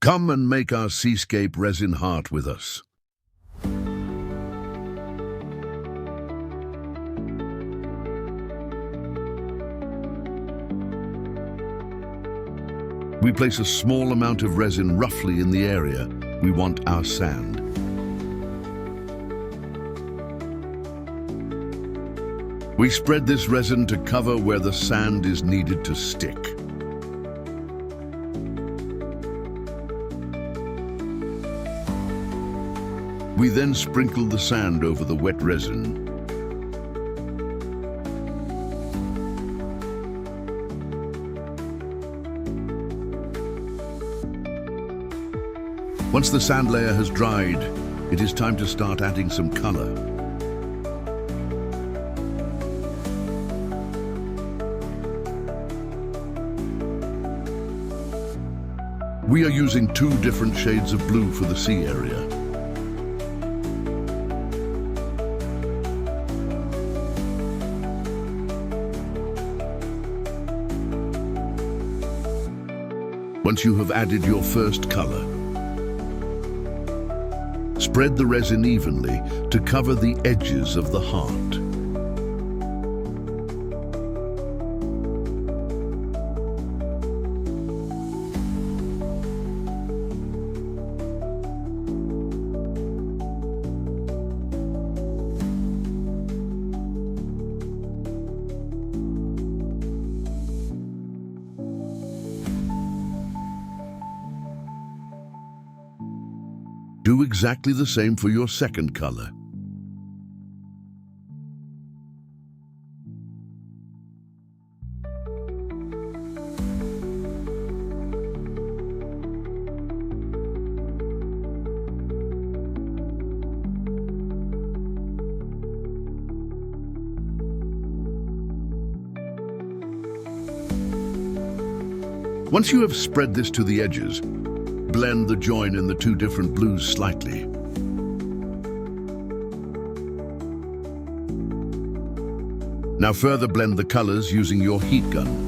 Come and make our Seascape Resin Heart with us. We place a small amount of resin roughly in the area we want our sand. We spread this resin to cover where the sand is needed to stick. We then sprinkle the sand over the wet resin. Once the sand layer has dried, it is time to start adding some color. We are using 2 different shades of blue for the sea area. Once you have added your first color, spread the resin evenly to cover the edges of the heart. Do exactly the same for your second color. Once you have spread this to the edges, blend the join in the 2 different blues slightly. Now further blend the colors using your heat gun.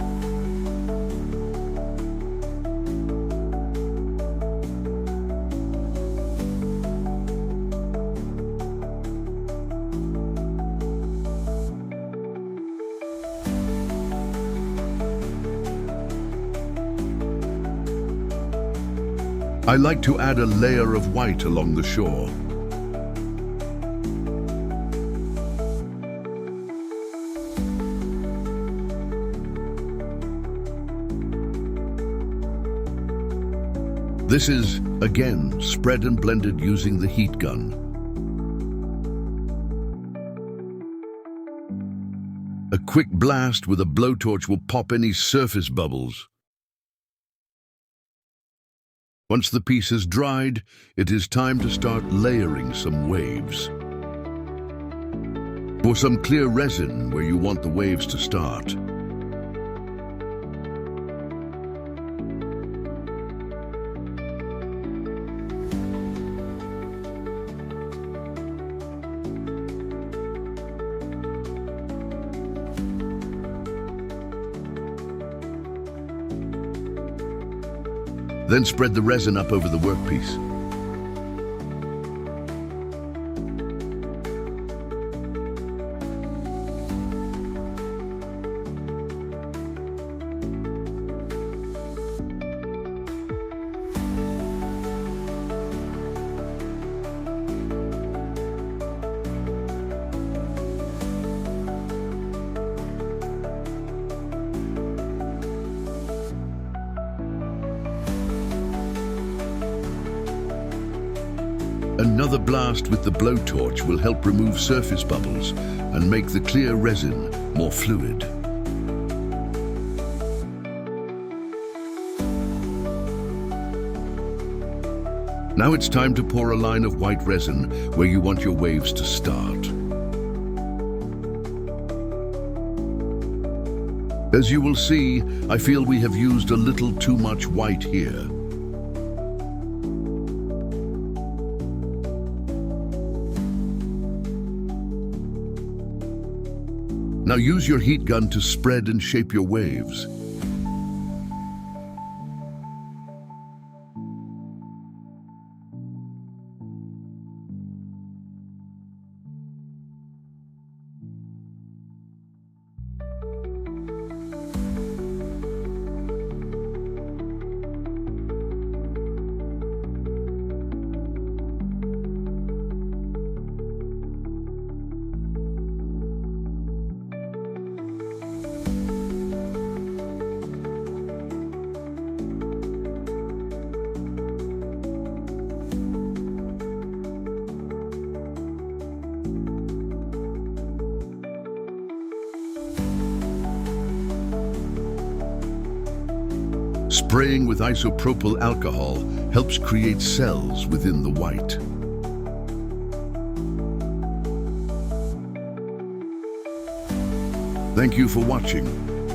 I like to add a layer of white along the shore. This is, again, spread and blended using the heat gun. A quick blast with a blowtorch will pop any surface bubbles. Once the piece is dried, it is time to start layering some waves. Pour some clear resin where you want the waves to start. Then spread the resin up over the workpiece. Another blast with the blowtorch will help remove surface bubbles and make the clear resin more fluid. Now it's time to pour a line of white resin where you want your waves to start. As you will see, I feel we have used a little too much white here. Now use your heat gun to spread and shape your waves. Spraying with isopropyl alcohol helps create cells within the white. Thank you for watching.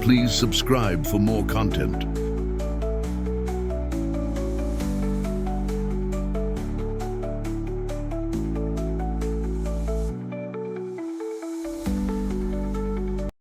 Please subscribe for more content.